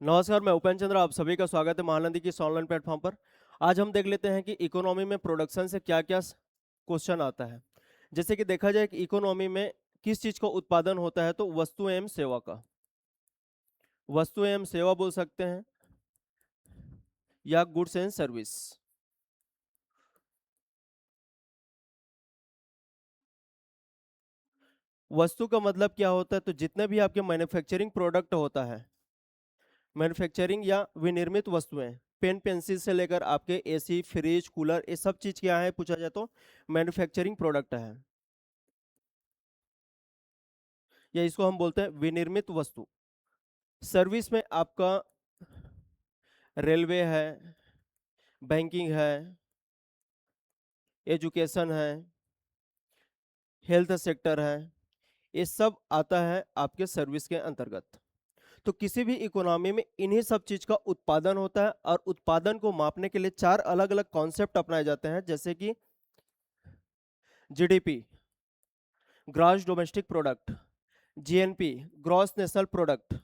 नमस्कार, मैं उपेंद्र चंद्र, आप सभी का स्वागत है महानंदी की इस ऑनलाइन प्लेटफॉर्म पर। आज हम देख लेते हैं कि इकोनॉमी में प्रोडक्शन से क्या क्या क्वेश्चन आता है। जैसे कि देखा जाए कि इकोनॉमी में किस चीज़ का उत्पादन होता है, तो वस्तु एवं सेवा का। वस्तु एवं सेवा बोल सकते हैं या गुड्स एंड सर्विस। वस्तु का मतलब क्या होता है, तो जितने भी आपके मैन्युफैक्चरिंग प्रोडक्ट होता है, मैन्युफैक्चरिंग या विनिर्मित वस्तुएं, पेन पेंसिल से लेकर आपके एसी फ्रिज कूलर, ये सब चीज़ क्या है पूछा जाए तो मैन्युफैक्चरिंग प्रोडक्ट है, या इसको हम बोलते हैं विनिर्मित वस्तु। सर्विस में आपका रेलवे है, बैंकिंग है, एजुकेशन है, हेल्थ सेक्टर है, ये सब आता है आपके सर्विस के अंतर्गत। तो किसी भी इकोनॉमी में इन्हीं सब चीज का उत्पादन होता है, और उत्पादन को मापने के लिए चार अलग अलग कॉन्सेप्ट अपनाए जाते हैं, जैसे कि GDP, gross domestic product, GNP, gross national product,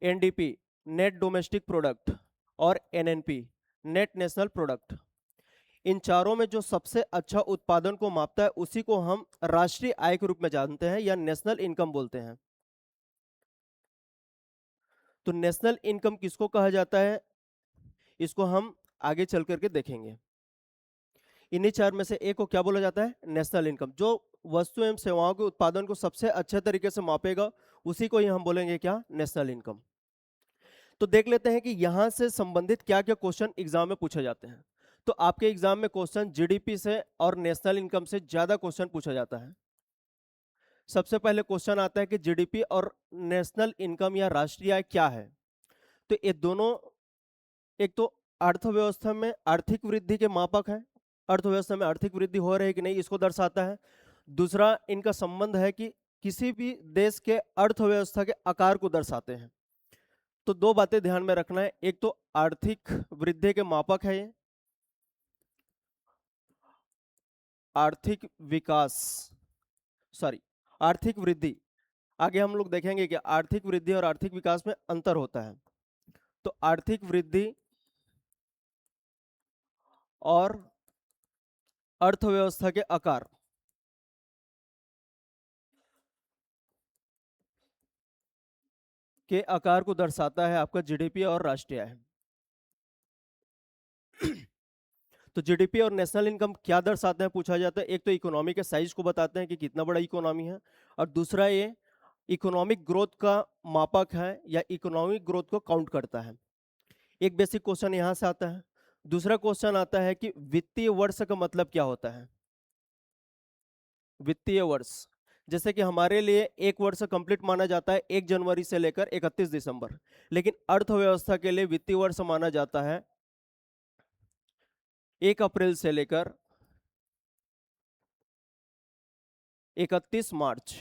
NDP, net domestic product, और एनएनपी, नेट नेशनल प्रोडक्ट। इन चारों में जो सबसे अच्छा उत्पादन को मापता है उसी को हम राष्ट्रीय आय के रूप में जानते हैं, या नेशनल इनकम बोलते हैं। तो नेशनल इनकम किसको कहा जाता है, इसको हम आगे चल करके देखेंगे। इन्हीं चार में से एक को क्या बोला जाता है, नेशनल इनकम। जो वस्तु एवं सेवाओं के उत्पादन को सबसे अच्छे तरीके से मापेगा उसी को ही हम बोलेंगे क्या, नेशनल इनकम। तो देख लेते हैं कि यहां से संबंधित क्या क्या क्वेश्चन एग्जाम में पूछे जाते हैं। तो आपके एग्जाम में क्वेश्चन जीडीपी से और नेशनल इनकम से ज्यादा क्वेश्चन पूछा जाता है। सबसे पहले क्वेश्चन आता है कि जीडीपी और नेशनल इनकम या राष्ट्रीय आय क्या है। तो ये दोनों, एक तो अर्थव्यवस्था में आर्थिक वृद्धि के मापक है, अर्थव्यवस्था में आर्थिक वृद्धि हो रही है कि नहीं इसको दर्शाता है। दूसरा, इनका संबंध है कि किसी भी देश के अर्थव्यवस्था के आकार को दर्शाते हैं। तो दो बातें ध्यान में रखना है, एक तो आर्थिक वृद्धि के मापक है ये, आर्थिक विकास, सॉरी, आर्थिक वृद्धि। आगे हम लोग देखेंगे कि आर्थिक वृद्धि और आर्थिक विकास में अंतर होता है। तो आर्थिक वृद्धि और अर्थव्यवस्था के आकार के आकार को दर्शाता है आपका जीडीपी और राष्ट्रीय आय। तो जीडीपी और नेशनल इनकम क्या दर्शाते हैं पूछा जाता है, एक तो इकोनॉमी के साइज को बताते हैं कि कितना बड़ा इकोनॉमी है, और दूसरा ये इकोनॉमिक ग्रोथ का मापक है या इकोनॉमिक ग्रोथ को काउंट करता है। एक बेसिक क्वेश्चन यहां से आता है। दूसरा क्वेश्चन आता है कि वित्तीय वर्ष का मतलब क्या होता है। वित्तीय वर्ष, जैसे कि हमारे लिए एक वर्ष कंप्लीट माना जाता है 1 जनवरी से लेकर 31 दिसंबर, लेकिन अर्थव्यवस्था के लिए वित्तीय वर्ष माना जाता है 1 अप्रैल से लेकर 31 मार्च।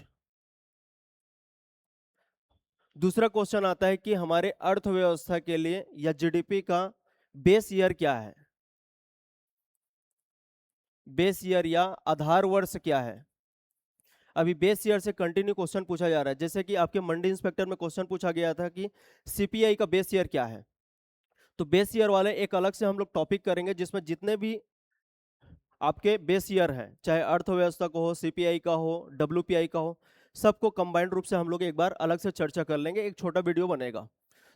दूसरा क्वेश्चन आता है कि हमारे अर्थव्यवस्था के लिए या जीडीपी का बेस ईयर क्या है। बेस ईयर या आधार वर्ष क्या है। अभी बेस ईयर से कंटिन्यू क्वेश्चन पूछा जा रहा है, जैसे कि आपके मंडी इंस्पेक्टर में क्वेश्चन पूछा गया था कि सीपीआई का बेस ईयर क्या है। तो बेस ईयर वाले एक अलग से हम लोग टॉपिक करेंगे, जिसमें जितने भी आपके बेस ईयर हैं, चाहे अर्थव्यवस्था को हो, सीपीआई का हो, डब्ल्यूपीआई का हो, सबको कंबाइंड रूप से हम लोग एक बार अलग से चर्चा कर लेंगे, एक छोटा वीडियो बनेगा।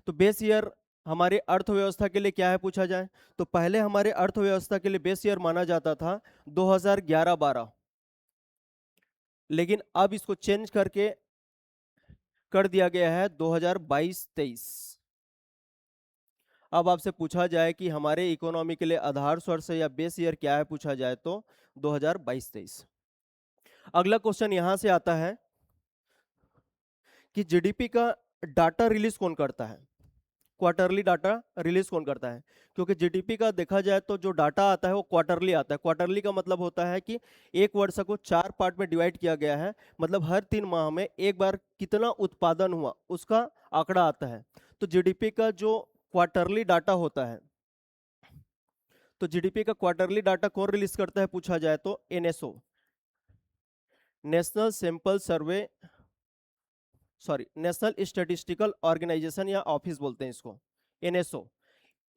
तो बेस ईयर हमारे अर्थव्यवस्था के लिए क्या है पूछा जाए, तो पहले हमारे अर्थव्यवस्था के लिए बेस ईयर माना जाता था 2011-12, लेकिन अब इसको चेंज करके कर दिया गया है 2022-23। अब आपसे पूछा जाए कि हमारे इकोनॉमी के लिए आधार वर्ष या बेस ईयर क्या है पूछा जाए तो 2022-23। अगला क्वेश्चन यहां से आता है कि जीडीपी का डाटा रिलीज कौन करता है, क्वार्टरली डाटा रिलीज कौन करता है। क्योंकि जीडीपी का देखा जाए तो जो डाटा आता है वो क्वार्टरली आता है। क्वार्टरली का मतलब होता है कि एक वर्ष को 4 पार्ट में डिवाइड किया गया है, मतलब हर 3 माह में एक बार कितना उत्पादन हुआ उसका आंकड़ा आता है। तो जीडीपी का जो क्वार्टरली डाटा होता है, तो जीडीपी का क्वार्टरली डाटा कौन रिलीज करता है पूछा जाए तो NSO, national sample survey sorry, national statistical organisation या ऑफिस बोलते हैं इसको, एनएसओ।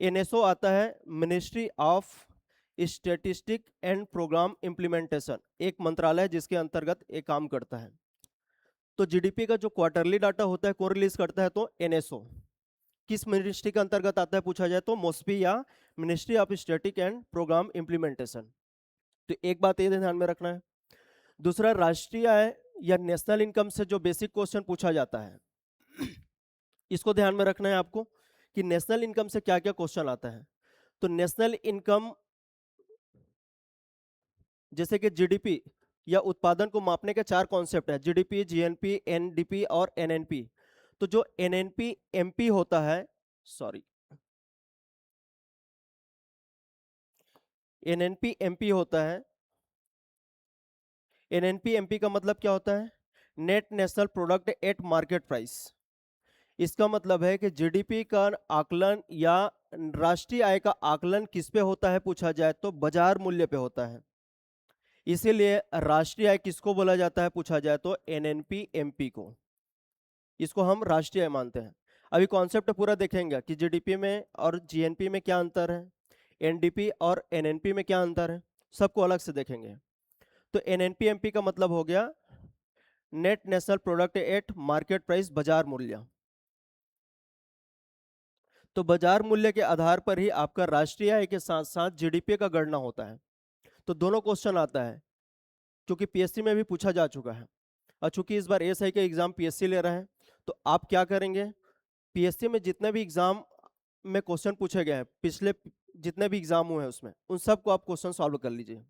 एनएसओ आता है ministry of statistic and programme implementation, एक मंत्रालय जिसके अंतर्गत एक काम करता है। तो जीडीपी का जो क्वार्टरली डाटा होता है कौन रिलीज करता है, तो एनएसओ। किस मिनिस्ट्री के अंतर्गत आता है पूछा जाए तो मोस्पी या ministry of static and programme implementation. तो एक बात ये ध्यान में रखना है। दूसरा, राष्ट्रीय आय या नेशनल इनकम से जो बेसिक क्वेश्चन पूछा जाता है इसको ध्यान में रखना है आपको कि नेशनल इनकम से क्या क्या क्वेश्चन आता है। तो नेशनल इनकम जैसे कि जीडीपी या उत्पादन को मापने के चार कॉन्सेप्ट है, जीडीपी, जीएनपी, एनडीपी और एनएनपी। तो जो एनएनपी एमपी होता है, सॉरी, एनएनपी एमपी होता है। एनएनपी एमपी का मतलब क्या होता है, net national product at market price. इसका मतलब है कि जीडीपी का आकलन या राष्ट्रीय आय का आकलन किस पे होता है पूछा जाए तो बाजार मूल्य पे होता है। इसीलिए राष्ट्रीय आय किसको बोला जाता है पूछा जाए तो एनएनपी एमपी को, इसको हम राष्ट्रीय आय मानते हैं। अभी कॉन्सेप्ट पूरा देखेंगे कि जीडीपी में और जीएनपी में क्या अंतर है, एनडीपी और एनएनपी में क्या अंतर है, सबको अलग से देखेंगे। तो एनएनपी एमपी का मतलब हो गया net national product at market price, बाजार मूल्य। तो बाजार मूल्य के आधार पर ही आपका राष्ट्रीय आय के साथ साथ जीडीपी का गणना होता है। तो दोनों क्वेश्चन आता है क्योंकि पीएससी में भी पूछा जा चुका है, और चूंकि इस बार एएसआई का एग्जाम पीएससी ले रहा है तो आप क्या करेंगे, पीएससी में जितने भी एग्जाम में क्वेश्चन पूछे गए हैं पिछले जितने भी एग्जाम हुए हैं उसमें, उन सबको आप क्वेश्चन सॉल्व कर लीजिए।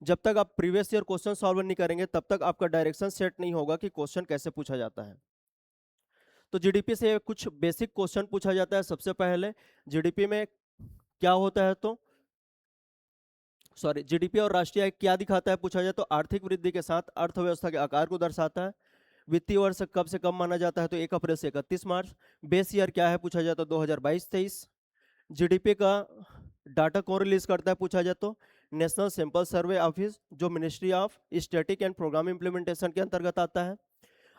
जब तक आप प्रीवियस ईयर क्वेश्चन सॉल्व नहीं करेंगे तब तक आपका डायरेक्शन सेट नहीं होगा कि क्वेश्चन कैसे पूछा जाता है। तो जीडीपी से कुछ बेसिक क्वेश्चन पूछा जाता है। सबसे पहले जीडीपी में क्या होता है, तो सॉरी, जीडीपी और राष्ट्रीय आय क्या दिखाता है पूछा जाए तो आर्थिक वृद्धि के साथ अर्थव्यवस्था के आकार को दर्शाता है। वित्तीय वर्ष कब से कब माना जाता है तो 1 अप्रैल से 31 मार्च। बेस ईयर क्या है पूछा जाए तो 2022-23। जीडीपी का डाटा कौन रिलीज करता है पूछा जाए तो नेशनल सैंपल सर्वे ऑफिस, जो ministry of static and programme implementation के अंतर्गत आता है।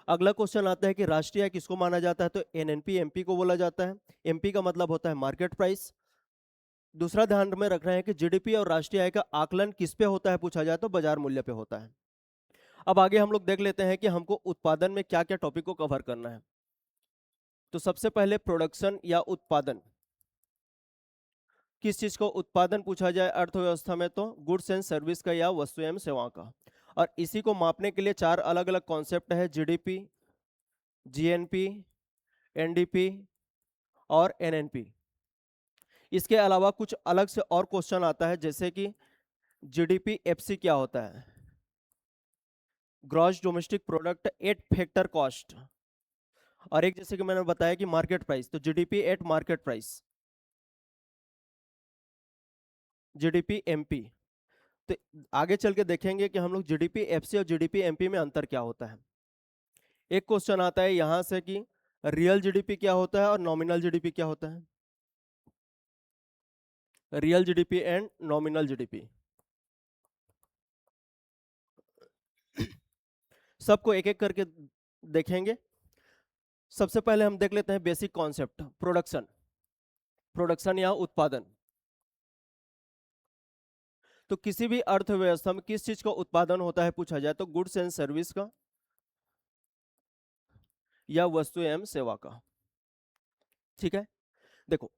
अगला क्वेश्चन आता है कि राष्ट्रीय आय किसको माना जाता है तो एनएनपी एमपी को बोला जाता है। एमपी का मतलब होता है मार्केट प्राइस। दूसरा ध्यान में रखना है कि जीडीपी और राष्ट्रीय आय का आकलन किस पे होता है पूछा जाए तो बाजार मूल्य पे होता है। अब आगे हम लोग देख लेते हैं कि हमको उत्पादन में क्या क्या टॉपिक को कवर करना है। तो सबसे पहले प्रोडक्शन या उत्पादन, किस चीज को उत्पादन पूछा जाए अर्थव्यवस्था में तो गुड्स एंड सर्विस का या वस्तु एवं सेवाओं का। और इसी को मापने के लिए चार अलग अलग कॉन्सेप्ट है, जीडीपी, जीएनपी, एनडीपी और एनएनपी। इसके अलावा कुछ अलग से और क्वेश्चन आता है जैसे कि जीडीपी एफसी क्या होता है, gross domestic product at factor cost. और एक जैसे कि मैंने बताया कि मार्केट प्राइस, तो GDP at market price, GDP MP. तो आगे चल के देखेंगे कि हम लोग जीडीपी एफसी और जीडीपी एमपी में अंतर क्या होता है। एक क्वेश्चन आता है यहां से कि रियल जीडीपी क्या होता है और नॉमिनल जीडीपी क्या होता है, real GDP and nominal GDP. सबको एक एक करके देखेंगे। सबसे पहले हम देख लेते हैं बेसिक कॉन्सेप्ट, प्रोडक्शन। प्रोडक्शन या उत्पादन, तो किसी भी अर्थव्यवस्था में किस चीज का उत्पादन होता है पूछा जाए तो गुड्स एंड सर्विस का या वस्तु एवं सेवा का। ठीक है, देखो,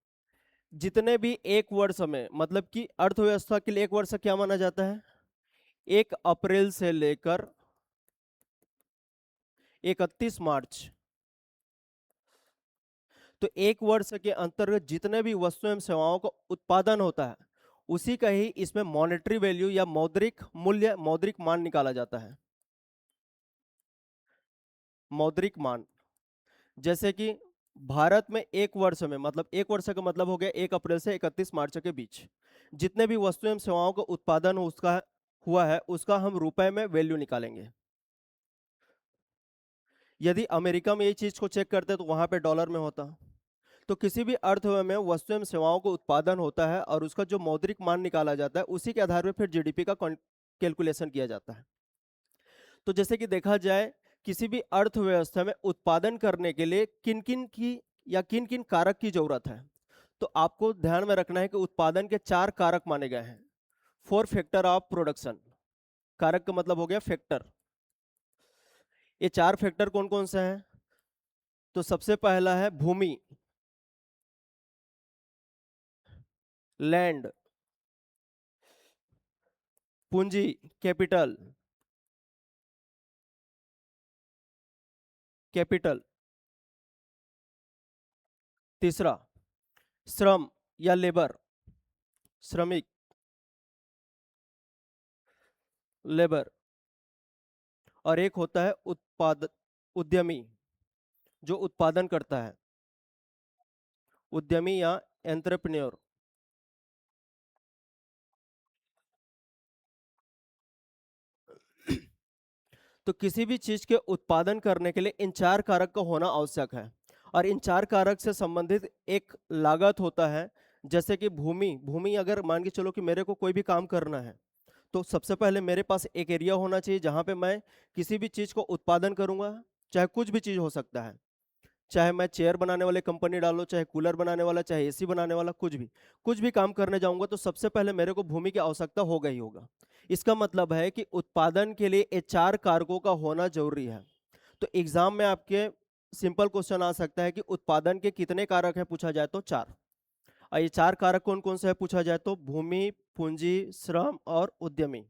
जितने भी एक वर्ष में, मतलब कि अर्थव्यवस्था के लिए एक वर्ष क्या माना जाता है, 1 अप्रैल से लेकर 31 मार्च। तो एक वर्ष के अंतर्गत जितने भी वस्तु एवं सेवाओं का उत्पादन होता है उसी का ही इसमें मॉनेटरी वैल्यू या मौद्रिक मूल्य, मौद्रिक मान निकाला जाता है। मौद्रिक मान, जैसे कि भारत में एक वर्ष में, मतलब एक वर्ष का मतलब हो गया 1 अप्रैल से 31 मार्च के बीच जितने भी वस्तु एवं सेवाओं का उत्पादन उसका हुआ है उसका हम रुपए में वैल्यू निकालेंगे। यदि अमेरिका में ये चीज को चेक करते तो वहां पे डॉलर में होता। तो किसी भी अर्थव्यवस्था में वस्तु एवं सेवाओं का उत्पादन होता है और उसका जो मौद्रिक मान निकाला जाता है उसी के आधार पर फिर जीडीपी का कैलकुलेशन किया जाता है। तो जैसे कि देखा जाए किसी भी अर्थव्यवस्था में उत्पादन करने के लिए किन किन की या किन किन कारक की जरूरत है। तो आपको ध्यान में रखना है कि उत्पादन के 4 कारक माने गए हैं। 4 फैक्टर ऑफ प्रोडक्शन। कारक का मतलब हो गया फैक्टर। ये 4 फैक्टर कौन कौन से हैं? तो सबसे पहला है भूमि, लैंड, पूंजी, कैपिटल, कैपिटल। तीसरा श्रम या लेबर, श्रमिक, लेबर। और एक होता है उत्पाद, उद्यमी, जो उत्पादन करता है, उद्यमी या एंटरप्रेन्योर। तो किसी भी चीज के उत्पादन करने के लिए इन 4 कारक का होना आवश्यक है। और इन 4 कारक से संबंधित एक लागत होता है। जैसे कि भूमि, भूमि अगर मान के चलो कि मेरे को कोई भी काम करना है, तो सबसे पहले मेरे पास एक एरिया होना चाहिए जहां पे मैं किसी भी चीज को उत्पादन करूंगा। चाहे कुछ भी चीज हो सकता है, चाहे मैं चेयर बनाने वाले कंपनी डालो, चाहे कूलर बनाने वाला, चाहे एसी बनाने वाला, कुछ भी काम करने जाऊंगा तो सबसे पहले मेरे को भूमि की आवश्यकता होगा ही होगा। इसका मतलब है कि उत्पादन के लिए ये 4 कारकों का होना जरूरी है। तो एग्जाम में आपके सिंपल क्वेश्चन आ सकता है कि उत्पादन के कितने कारक हैं, पूछा जाए तो 4। और ये 4 कारक कौन कौन से हैं पूछा जाए तो भूमि, पूंजी, श्रम और उद्यमी,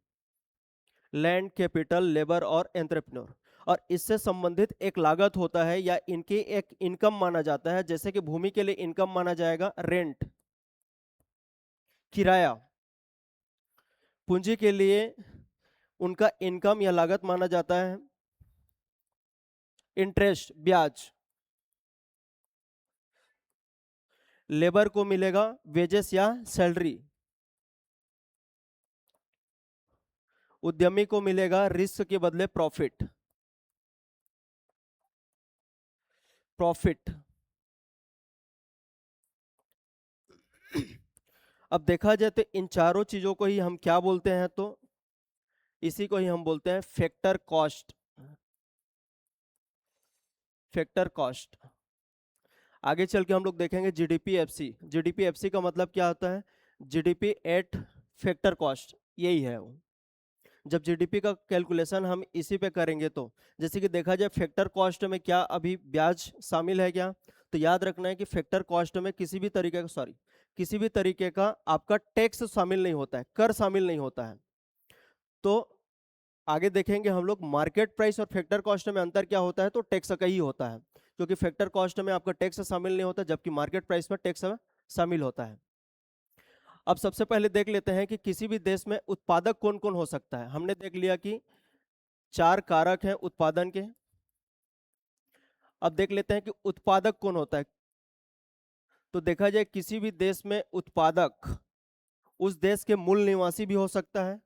लैंड, कैपिटल, लेबर और एंटरप्रेन्योर। और इससे संबंधित एक लागत होता है या इनकी एक इनकम माना जाता है। जैसे कि भूमि के लिए इनकम माना जाएगा रेंट, किराया। पूंजी के लिए उनका इनकम या लागत माना जाता है इंटरेस्ट, ब्याज। लेबर को मिलेगा वेजेस या सैलरी। उद्यमी को मिलेगा रिस्क के बदले प्रॉफिट, प्रॉफिट। अब देखा जाए तो इन चारों चीजों को ही हम क्या बोलते हैं, तो इसी को ही हम बोलते हैं फैक्टर कॉस्ट, फैक्टर कॉस्ट। आगे चल के हम लोग देखेंगे जीडीपी एफसी। जीडीपी एफसी का मतलब क्या होता है? जीडीपी एट फैक्टर कॉस्ट, यही है वो। जब जीडीपी का कैलकुलेशन हम इसी पे करेंगे तो जैसे कि देखा जाए फैक्टर कॉस्ट में क्या अभी ब्याज शामिल है क्या? तो याद रखना है कि फैक्टर कॉस्ट में किसी भी तरीके का किसी भी तरीके का आपका टैक्स शामिल नहीं होता है, कर शामिल नहीं होता है। तो आगे देखेंगे हम लोग मार्केट प्राइस और फैक्टर कॉस्ट में अंतर क्या होता है, तो टैक्स का ही होता है। क्योंकि फैक्टर कॉस्ट में आपका टैक्स शामिल नहीं होता, जबकि मार्केट प्राइस में टैक्स शामिल होता है। अब सबसे पहले देख लेते हैं कि किसी भी देश में उत्पादक कौन कौन हो सकता है। हमने देख लिया कि 4 कारक हैं उत्पादन के। अब देख लेते हैं कि उत्पादक कौन होता है। तो देखा जाए किसी भी देश में उत्पादक उस देश के मूल निवासी भी हो सकता है,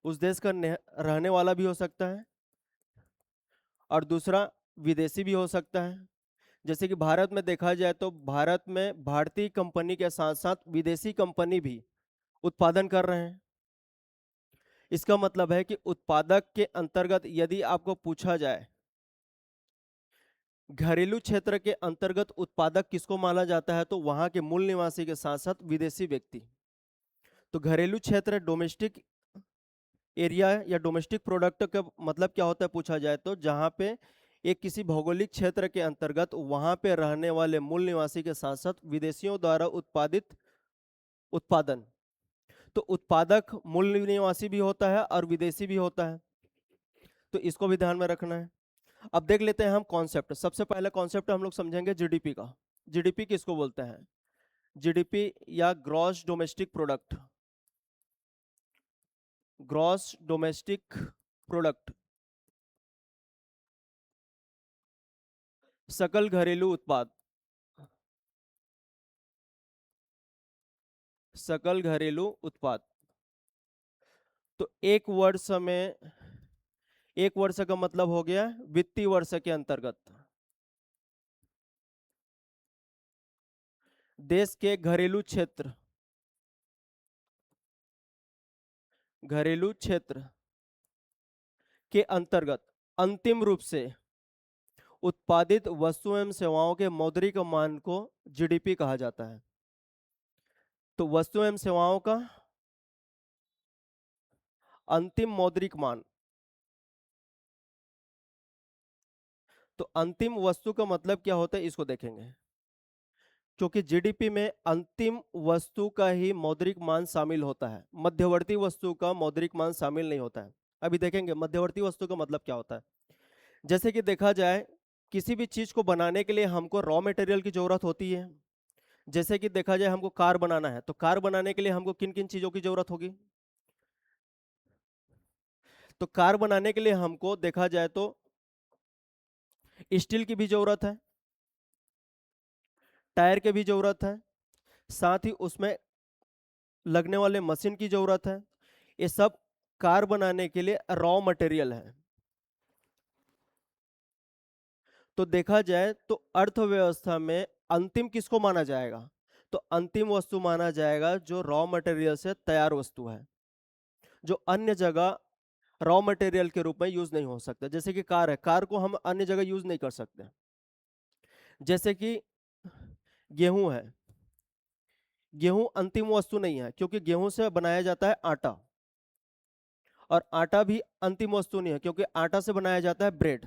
उस देश का रहने वाला भी हो सकता है, और दूसरा विदेशी भी हो सकता है। जैसे कि भारत में देखा जाए तो भारत में भारतीय कंपनी के साथ साथ विदेशी कंपनी भी उत्पादन कर रहे हैं। इसका मतलब है कि उत्पादक के अंतर्गत यदि आपको पूछा जाए घरेलू क्षेत्र के अंतर्गत उत्पादक किसको माना जाता है, तो वहां के मूल निवासी के साथ साथ विदेशी व्यक्ति। तो घरेलू क्षेत्र डोमेस्टिक एरिया या डोमेस्टिक प्रोडक्ट का मतलब क्या होता है पूछा जाए तो जहां पे एक किसी भौगोलिक क्षेत्र के अंतर्गत वहां पे रहने वाले मूल निवासी के साथ साथ विदेशियों द्वारा उत्पादित उत्पादन। तो उत्पादक मूल निवासी भी होता है और विदेशी भी होता है, तो इसको भी ध्यान में रखना है। अब देख लेते हैं हम कॉन्सेप्ट। सबसे पहले कॉन्सेप्ट हम लोग समझेंगे जीडीपी का। जीडीपी किसको बोलते हैं? जीडीपी या gross domestic product, gross domestic product, सकल घरेलू उत्पाद, सकल घरेलू उत्पाद। तो एक वर्ष का मतलब हो गया वित्तीय वर्ष के अंतर्गत देश के घरेलू क्षेत्र, घरेलू क्षेत्र के अंतर्गत अंतिम रूप से उत्पादित वस्तु एवं सेवाओं के मौद्रिक मान को जीडीपी कहा जाता है। तो वस्तु एवं सेवाओं का अंतिम मौद्रिक मान, तो अंतिम वस्तु का मतलब क्या होता है इसको देखेंगे, क्योंकि जीडीपी में अंतिम वस्तु का ही मौद्रिक मान शामिल होता है, मध्यवर्ती वस्तु का मौद्रिक मान शामिल नहीं होता है। अभी देखेंगे मध्यवर्ती वस्तु का मतलब क्या होता है। जैसे कि देखा जाए, किसी भी चीज को बनाने के लिए हमको रॉ मटेरियल की जरूरत होती है। जैसे कि देखा जाए हमको कार बनाना है, तो कार बनाने के लिए हमको किन किन चीजों की जरूरत होगी। तो कार बनाने के लिए हमको देखा जाए तो स्टील की भी जरूरत है, टायर की भी जरूरत है, साथ ही उसमें लगने वाले मशीन की जरूरत है। ये सब कार बनाने के लिए रॉ मटेरियल है। तो देखा जाए तो अर्थव्यवस्था में अंतिम किसको माना जाएगा, तो अंतिम वस्तु माना जाएगा जो रॉ मटेरियल से तैयार वस्तु है, जो अन्य जगह रॉ मटेरियल के रूप में यूज नहीं हो सकता। जैसे कि कार है, कार को हम अन्य जगह यूज नहीं कर सकते। जैसे कि गेहूं है, गेहूं अंतिम वस्तु नहीं है, क्योंकि गेहूं से बनाया जाता है आटा, और आटा भी अंतिम वस्तु नहीं है, क्योंकि आटा से बनाया जाता है ब्रेड।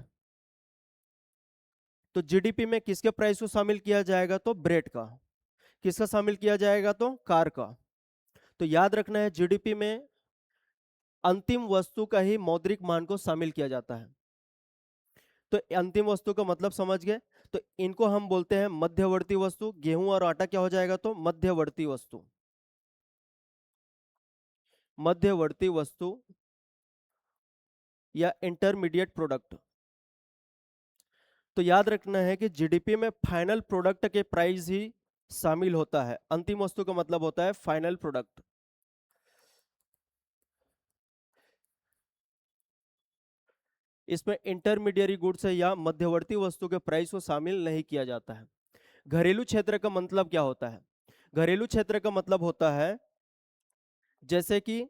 तो जीडीपी में किसके प्राइस को शामिल किया जाएगा, तो ब्रेड का। किसका शामिल किया जाएगा, तो कार का। तो याद रखना है जीडीपी में अंतिम वस्तु का ही मौद्रिक मान को शामिल किया जाता है। तो अंतिम वस्तु का मतलब समझ गए। तो इनको हम बोलते हैं मध्यवर्ती वस्तु। गेहूं और आटा क्या हो जाएगा, तो मध्यवर्ती वस्तु। मध्यवर्ती वस्तु या इंटरमीडिएट प्रोडक्ट। तो याद रखना है कि जीडीपी में फाइनल प्रोडक्ट के प्राइस ही शामिल होता है। अंतिम वस्तु का मतलब होता है फाइनल प्रोडक्ट। इसमें इंटरमीडिएरी गुड्स या मध्यवर्ती वस्तु के प्राइस को शामिल नहीं किया जाता है। घरेलू क्षेत्र का मतलब क्या होता है, घरेलू क्षेत्र का मतलब होता है, जैसे कि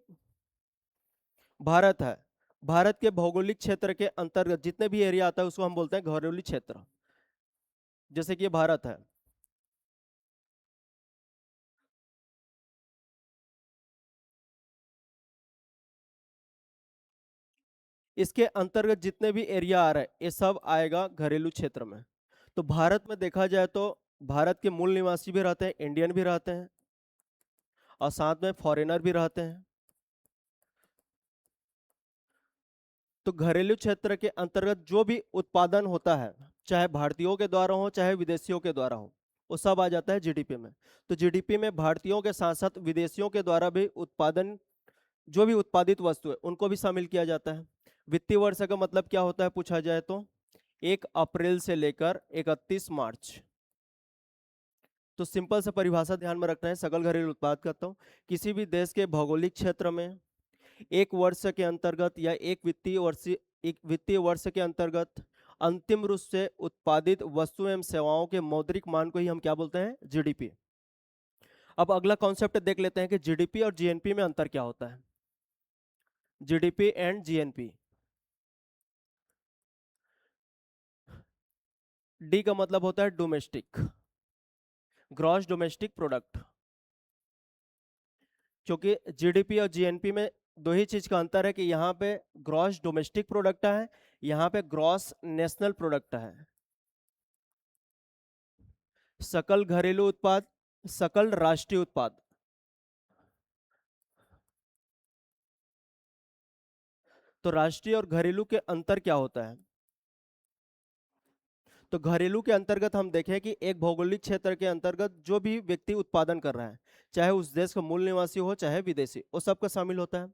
भारत है, भारत के भौगोलिक क्षेत्र के अंतर्गत जितने भी एरिया आता है उसको हम बोलते हैं घरेलू क्षेत्र। जैसे कि ये भारत है, इसके अंतर्गत जितने भी एरिया आ रहा है ये सब आएगा घरेलू क्षेत्र में। तो भारत में देखा जाए तो भारत के मूल निवासी भी रहते हैं, इंडियन भी रहते हैं, और साथ में फॉरेनर भी रहते हैं। तो घरेलू क्षेत्र के अंतर्गत जो भी उत्पादन होता है, चाहे भारतीयों के द्वारा हो चाहे विदेशियों के द्वारा हो, वो सब आ जाता है जीडीपी में। तो जीडीपी में भारतीयों के साथ साथ विदेशियों के द्वारा भी उत्पादन, जो भी उत्पादित वस्तु है उनको भी शामिल किया जाता है। वित्तीय वर्ष का मतलब क्या होता है पूछा जाए तो 1 अप्रैल से लेकर 31 मार्च। तो सिंपल से परिभाषा ध्यान में रखना है, सकल घरेलू उत्पाद कहता हूँ किसी भी देश के भौगोलिक क्षेत्र में एक वर्ष के अंतर्गत या एक वित्तीय वर्ष के अंतर्गत अंतिम रूप से उत्पादित वस्तु एवं सेवाओं के मौद्रिक मान को ही हम क्या बोलते हैं, जीडीपी। अब अगला कॉन्सेप्ट देख लेते हैं कि जीडीपी और जीएनपी में अंतर क्या होता है। GDP and GNP. डी का मतलब होता है डोमेस्टिक, ग्रॉस डोमेस्टिक प्रोडक्ट। क्योंकि जीडीपी और जीएनपी में दो ही चीज का अंतर है कि यहाँ पे ग्रॉस डोमेस्टिक प्रोडक्ट है, यहाँ पे ग्रॉस नेशनल प्रोडक्ट है। सकल घरेलू उत्पाद, सकल राष्ट्रीय उत्पाद। तो राष्ट्रीय और घरेलू के अंतर क्या होता है, तो घरेलू के अंतर्गत हम देखें कि एक भौगोलिक क्षेत्र के अंतर्गत जो भी व्यक्ति उत्पादन कर रहा है, चाहे उस देश का मूल निवासी हो चाहे विदेशी, वो सबका शामिल होता है।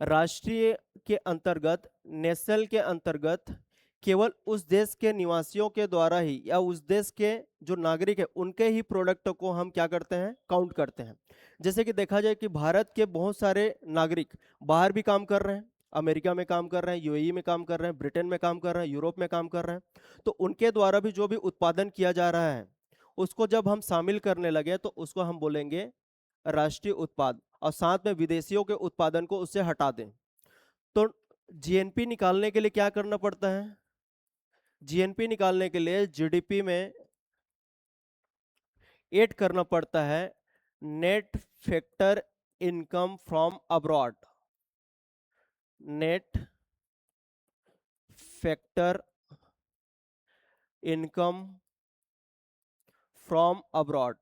राष्ट्रीय के अंतर्गत, नेशनल के अंतर्गत केवल उस देश के निवासियों के द्वारा ही या उस देश के जो नागरिक है उनके ही प्रोडक्ट को हम क्या करते हैं, काउंट करते हैं। जैसे कि देखा जाए कि भारत के बहुत सारे नागरिक बाहर भी काम कर रहे हैं, अमेरिका में काम कर रहे हैं, यूएई में काम कर रहे हैं, ब्रिटेन में काम कर रहे हैं, यूरोप में काम कर रहे हैं। तो उनके द्वारा भी जो भी उत्पादन किया जा रहा है उसको जब हम शामिल करने लगे तो उसको हम बोलेंगे राष्ट्रीय उत्पाद, और साथ में विदेशियों के उत्पादन को उससे हटा दें। तो जीएनपी निकालने के लिए क्या करना पड़ता है? जीएनपी निकालने के लिए जीडीपी में ऐड करना पड़ता है net factor income from abroad. Net factor income from abroad,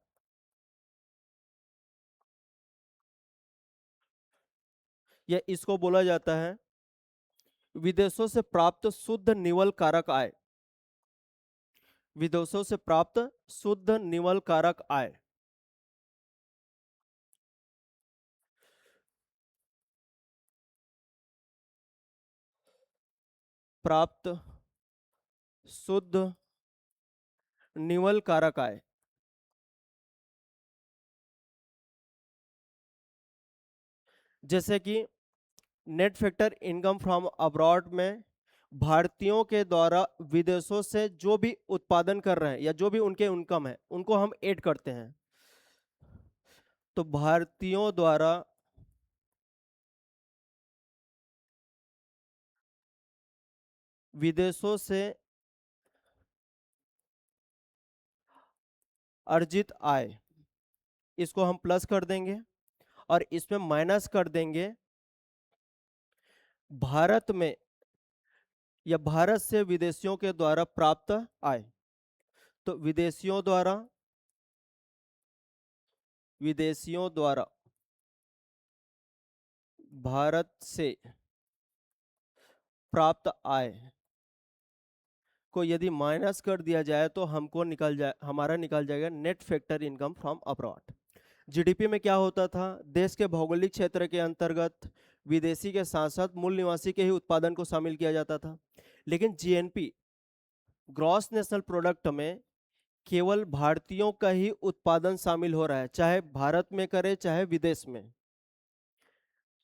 या इसको बोला जाता है विदेशों से प्राप्त शुद्ध निवल कारक आय। विदेशों से प्राप्त शुद्ध निवल कारक आय। प्राप्त शुद्ध निवल कारक आय। जैसे कि net factor income from abroad में भारतीयों के द्वारा विदेशों से जो भी उत्पादन कर रहे हैं या जो भी उनके इनकम है उनको हम ऐड करते हैं। तो भारतीयों द्वारा विदेशों से अर्जित आय, इसको हम प्लस कर देंगे और इसमें माइनस कर देंगे भारत में या भारत से विदेशियों के द्वारा प्राप्त आय। तो विदेशियों द्वारा भारत से प्राप्त आय को यदि माइनस कर दिया जाए तो हमारा निकल जाएगा net factor income from abroad. GDP में क्या होता था, देश के भौगोलिक क्षेत्र के अंतर्गत विदेशी के साथ साथ मूल निवासी के ही उत्पादन को शामिल किया जाता था। लेकिन जीएनपी ग्रॉस नेशनल प्रोडक्ट में केवल भारतीयों का ही उत्पादन शामिल हो रहा है, चाहे भारत में करे चाहे विदेश में।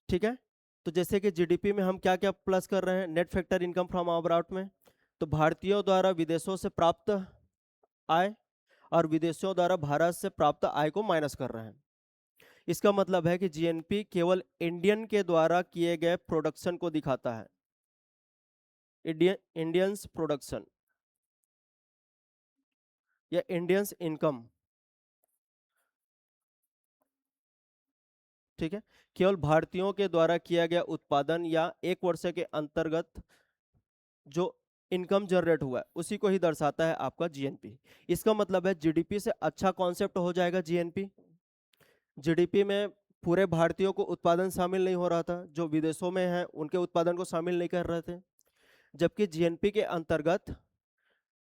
ठीक है, तो जैसे कि जीडीपी में हम क्या क्या प्लस कर रहे हैं net factor income from abroad में, तो भारतीयों द्वारा विदेशों से प्राप्त आय और विदेशों द्वारा भारत से प्राप्त आय को माइनस कर रहे हैं। इसका मतलब है कि जीएनपी केवल इंडियन के द्वारा किए गए प्रोडक्शन को दिखाता है, इंडियंस प्रोडक्शन या इंडियंस इनकम। ठीक है, केवल भारतीयों के द्वारा किया गया उत्पादन या एक वर्ष के अंतर्गत जो इनकम जनरेट हुआ है उसी को ही दर्शाता है आपका जीएनपी। इसका मतलब है जीडीपी से अच्छा कॉन्सेप्ट हो जाएगा जीएनपी। जीडीपी में पूरे भारतीयों को उत्पादन शामिल नहीं हो रहा था, जो विदेशों में हैं उनके उत्पादन को शामिल नहीं कर रहे थे। जबकि जीएनपी के अंतर्गत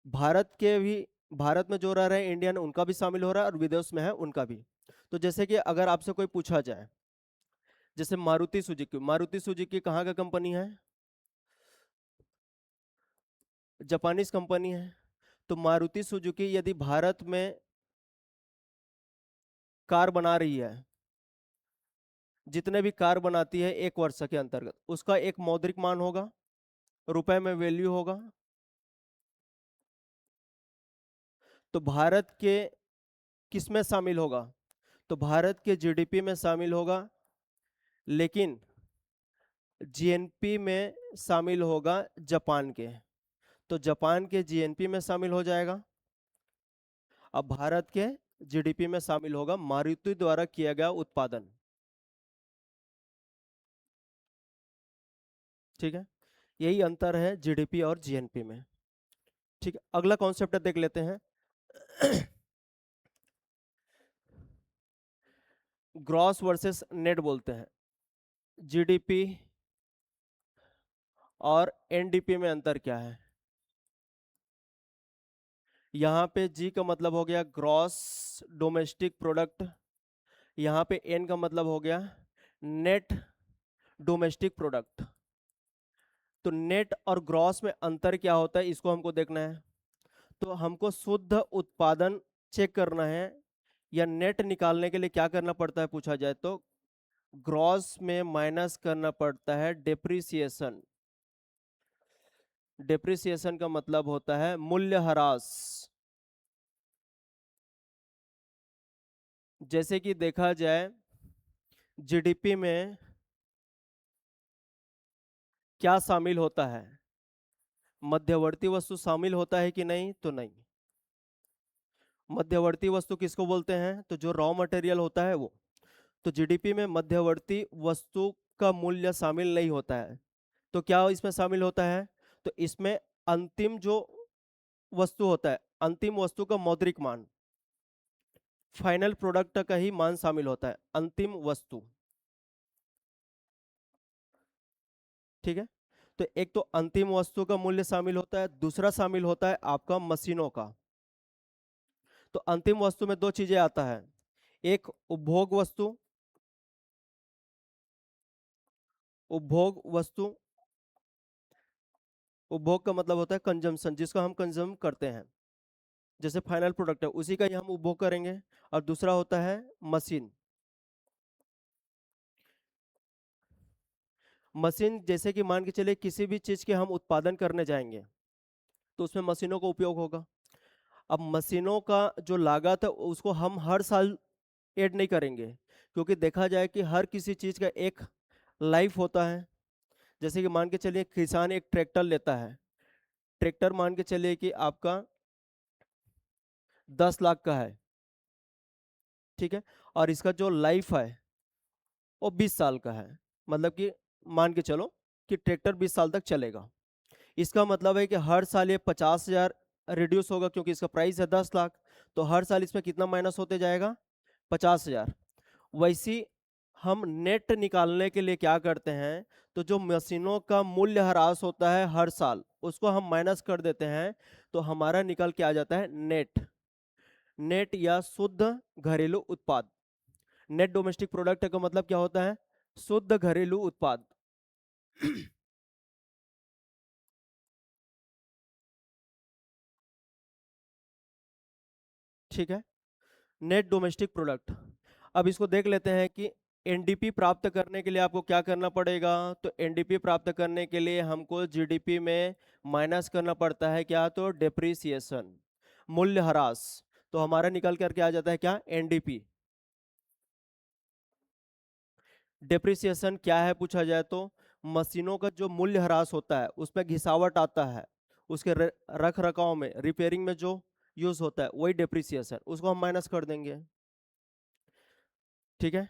भारत के भी, भारत में जो रह रहे हैं इंडियन उनका भी शामिल हो रहा है और विदेश में है उनका भी। तो जैसे कि अगर आपसे कोई पूछा जाए, जैसे मारुति सुजुकी कहाँ का कंपनी है? जापानीज कंपनी है। तो मारुति सुजुकी यदि भारत में कार बना रही है, जितने भी कार बनाती है एक वर्ष के अंतर्गत, उसका एक मौद्रिक मान होगा, रुपए में वैल्यू होगा। तो भारत के किस में शामिल होगा? तो भारत के जीडीपी में शामिल होगा, लेकिन जीएनपी में शामिल होगा जापान के। तो जापान के जीएनपी में शामिल हो जाएगा। अब भारत के जीडीपी में शामिल होगा मारुति द्वारा किया गया उत्पादन। ठीक है, यही अंतर है जीडीपी और जीएनपी में। ठीक है, अगला कॉन्सेप्ट देख लेते हैं। ग्रॉस वर्सेस नेट बोलते हैं। जीडीपी और एनडीपी में अंतर क्या है? यहाँ पे जी का मतलब हो गया ग्रॉस डोमेस्टिक प्रोडक्ट, यहाँ पे एन का मतलब हो गया नेट डोमेस्टिक प्रोडक्ट। तो नेट और ग्रॉस में अंतर क्या होता है इसको हमको देखना है। तो हमको शुद्ध उत्पादन चेक करना है या नेट निकालने के लिए क्या करना पड़ता है पूछा जाए तो ग्रॉस में माइनस करना पड़ता है डेप्रिसिएशन। डेप्रिसिएशन का मतलब होता है मूल्यह्रास। जैसे कि देखा जाए जीडीपी में क्या शामिल होता है? मध्यवर्ती वस्तु शामिल होता है कि नहीं? तो नहीं। मध्यवर्ती वस्तु किसको बोलते हैं? तो जो रॉ मटेरियल होता है वो। तो जीडीपी में मध्यवर्ती वस्तु का मूल्य शामिल नहीं होता है। तो क्या इसमें शामिल होता है? तो इसमें अंतिम जो वस्तु होता है, अंतिम वस्तु का मौद्रिक मान, फाइनल प्रोडक्ट का ही मान शामिल होता है, अंतिम वस्तु। ठीक है। तो एक तो अंतिम वस्तु का मूल्य शामिल होता है, दूसरा शामिल होता है आपका मशीनों का। तो अंतिम वस्तु में दो चीजें आता है, एक उपभोग वस्तु, उपभोग वस्तु, उपभोग का मतलब होता है कंजम्पशन, जिसको हम कंज्यूम करते हैं, जैसे फाइनल प्रोडक्ट है उसी का ही हम उपभोग करेंगे। और दूसरा होता है मशीन। मशीन जैसे कि मान के चलिए किसी भी चीज के हम उत्पादन करने जाएंगे तो उसमें मशीनों का उपयोग होगा। अब मशीनों का जो लागत है उसको हम हर साल ऐड नहीं करेंगे, क्योंकि देखा जाए कि हर किसी चीज का एक लाइफ होता है। जैसे कि मान के चलिए किसान एक ट्रैक्टर लेता है, ट्रैक्टर मान के चलिए कि आपका 10 लाख का है। ठीक है। और इसका जो लाइफ है वो 20 साल का है, मतलब कि मान के चलो कि ट्रैक्टर 20 साल तक चलेगा। इसका मतलब है कि हर साल ये 50,000 रिड्यूस होगा, क्योंकि इसका प्राइस है 10 लाख। तो हर साल इसमें कितना माइनस होते जाएगा? 50,000। वैसी हम नेट निकालने के लिए क्या करते हैं, तो जो मशीनों का मूल्य ह्रास होता है हर साल उसको हम माइनस कर देते हैं, तो हमारा निकल के आ जाता है नेट। नेट या शुद्ध घरेलू उत्पाद। नेट डोमेस्टिक प्रोडक्ट का मतलब क्या होता है? शुद्ध घरेलू उत्पाद। ठीक है। Net domestic product. अब इसको देख लेते हैं कि एनडीपी प्राप्त करने के लिए आपको क्या करना पड़ेगा। तो एनडीपी प्राप्त करने के लिए हमको जीडीपी में माइनस करना पड़ता है क्या? तो डेप्रिसिएशन, मूल्यह्रास। तो हमारा निकल करके आ जाता है क्या? एनडीपी। डेप्रिसिएशन क्या है पूछा जाए तो मशीनों का जो मूल्यह्रास होता है उसमें घिसावट आता है, उसके रख रखाव में, रिपेयरिंग में जो यूज होता है वही डेप्रिसिएशन, उसको हम माइनस कर देंगे। ठीक है।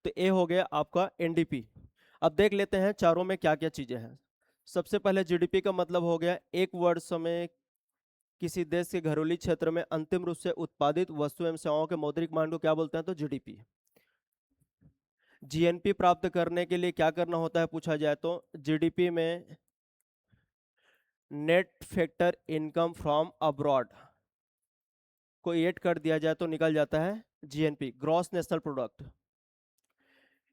तो ए हो गया आपका एनडीपी। अब देख लेते हैं चारों में क्या क्या चीजें हैं। सबसे पहले जीडीपी का मतलब हो गया एक वर्ष में किसी देश के घरेलू क्षेत्र में अंतिम रूप से उत्पादित वस्तु एवं सेवाओं के मौद्रिक मान को क्या बोलते हैं? तो जीडीपी। जीएनपी प्राप्त करने के लिए क्या करना होता है पूछा जाए तो जीडीपी में net factor income from abroad को ऐड कर दिया जाए तो निकल जाता है GNP, gross national product.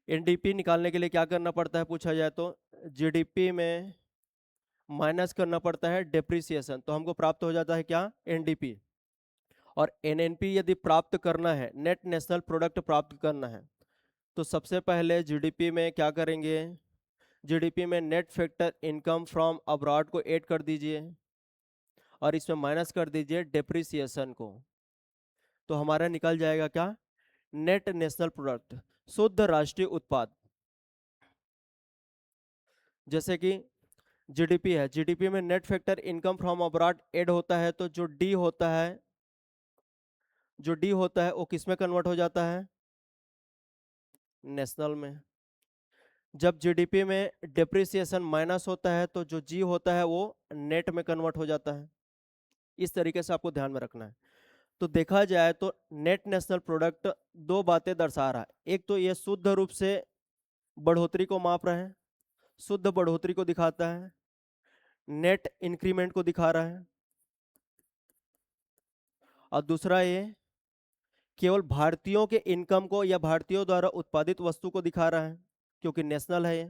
NDP निकालने के लिए क्या करना पड़ता है पूछा जाए तो जीडीपी में माइनस करना पड़ता है डेप्रिसिएशन, तो हमको प्राप्त हो जाता है क्या? एनडीपी। और एनएनपी यदि प्राप्त करना है, नेट नेशनल प्रोडक्ट प्राप्त करना है, तो सबसे पहले जीडीपी में क्या करेंगे? जीडीपी में net factor income from abroad को ऐड कर दीजिए और इसमें माइनस कर दीजिए डेप्रिसिएशन को। तो हमारा निकल जाएगा क्या? नेट नेशनल प्रोडक्ट, शुद्ध राष्ट्रीय उत्पाद। जैसे कि जीडीपी है, जीडीपी में net factor income from abroad add होता है, तो जो डी होता है, जो डी होता है वो किस में कन्वर्ट हो जाता है? नेशनल में। जब जीडीपी में डेप्रिसिएशन माइनस होता है तो जो जी होता है वो नेट में कन्वर्ट हो जाता है। इस तरीके से आपको ध्यान में रखना है। तो देखा जाए तो नेट नेशनल प्रोडक्ट दो बातें दर्शा रहा है। एक तो ये शुद्ध रूप से बढ़ोतरी को माप रहा है, शुद्ध बढ़ोतरी को दिखाता है, नेट इंक्रीमेंट को दिखा रहा है। और दूसरा ये केवल भारतीयों के इनकम को या भारतीयों द्वारा उत्पादित वस्तु को दिखा रहा है, क्योंकि नेशनल है ये।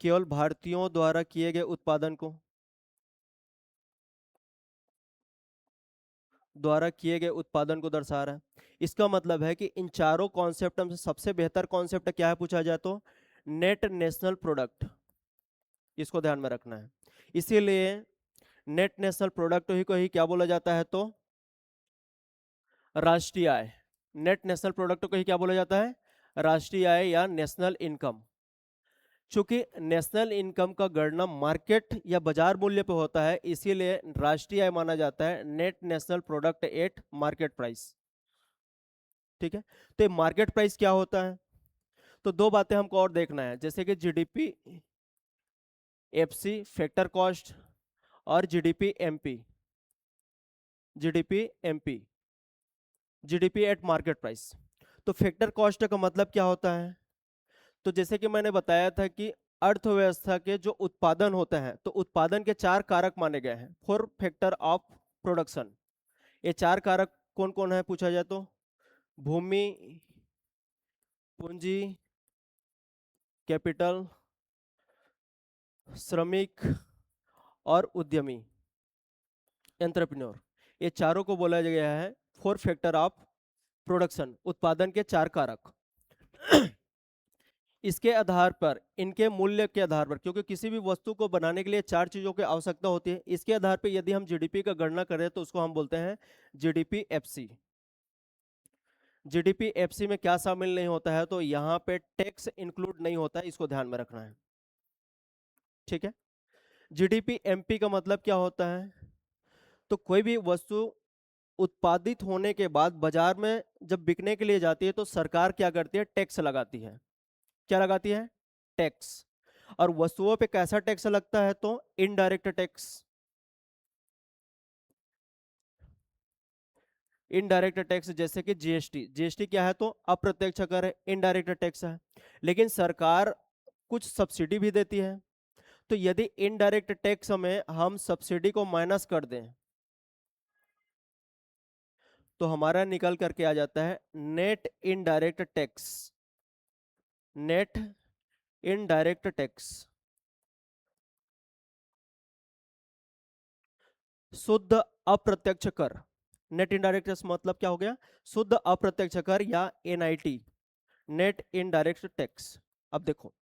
केवल भारतीयों द्वारा किए गए उत्पादन को, द्वारा किए गए उत्पादन को दर्शा रहा है। इसका मतलब है कि इन चारों कॉन्सेप्ट में से सबसे बेहतर कॉन्सेप्ट क्या है पूछा जाए तो नेट नेशनल प्रोडक्ट। इसको ध्यान में रखना है। इसीलिए नेट नेशनल प्रोडक्ट ही को ही क्या बोला जाता है? तो राष्ट्रीय आय। नेट नेशनल प्रोडक्ट को ही क्या बोला जाता है? राष्ट्रीय आय या नेशनल इनकम। चूंकि नेशनल इनकम का गणना मार्केट या बाजार मूल्य पे होता है, इसीलिए राष्ट्रीय आय माना जाता है net national product at market price. ठीक है, तो ये मार्केट प्राइस क्या होता है? तो दो बातें हमको और देखना है, जैसे कि जीडीपी एफसी फैक्टर कॉस्ट और GDP MP, GDP MP, GDP at market price. तो फैक्टर कॉस्ट का मतलब क्या होता है? तो जैसे कि मैंने बताया था कि अर्थव्यवस्था के जो उत्पादन होते हैं, तो उत्पादन के चार कारक माने गए हैं, फोर फैक्टर ऑफ प्रोडक्शन। ये चार कारक कौन कौन है पूछा जाए तो? भूमि, पूंजी, कैपिटल, श्रमिक और उद्यमी, एंटरप्रेन्योर। ये चारों को बोला गया है फोर फैक्टर ऑफ प्रोडक्शन, उत्पादन के चार कारक। इसके आधार पर, इनके मूल्य के आधार पर, क्योंकि किसी भी वस्तु को बनाने के लिए चार चीजों की आवश्यकता होती है, इसके आधार पर यदि हम जीडीपी का गणना करें तो उसको हम बोलते हैं जीडीपी एफसी। जीडीपी एफसी में क्या शामिल नहीं होता है? तो यहाँ पे टैक्स इंक्लूड नहीं होता है, इसको ध्यान में रखना है। ठीक है, जीडीपी एमपी का मतलब क्या होता है? तो कोई भी वस्तु उत्पादित होने के बाद बाजार में जब बिकने के लिए जाती है तो सरकार क्या करती है? टैक्स लगाती है। क्या लगाती है? टैक्स। और वस्तुओं पे कैसा टैक्स लगता है? तो इनडायरेक्ट टैक्स। इनडायरेक्ट टैक्स जैसे कि जीएसटी। जीएसटी क्या है? तो अप्रत्यक्ष कर है, इनडायरेक्ट टैक्स है। लेकिन सरकार कुछ सब्सिडी भी देती है, तो यदि इनडायरेक्ट टैक्स में हम सब्सिडी को माइनस कर दें तो हमारा निकल करके आ जाता है net indirect tax. Net indirect tax, शुद्ध अप्रत्यक्ष कर। नेट इनडायरेक्ट टैक्स मतलब क्या हो गया? शुद्ध अप्रत्यक्ष कर या एनआईटी, नेट इनडायरेक्ट टैक्स। अब देखो,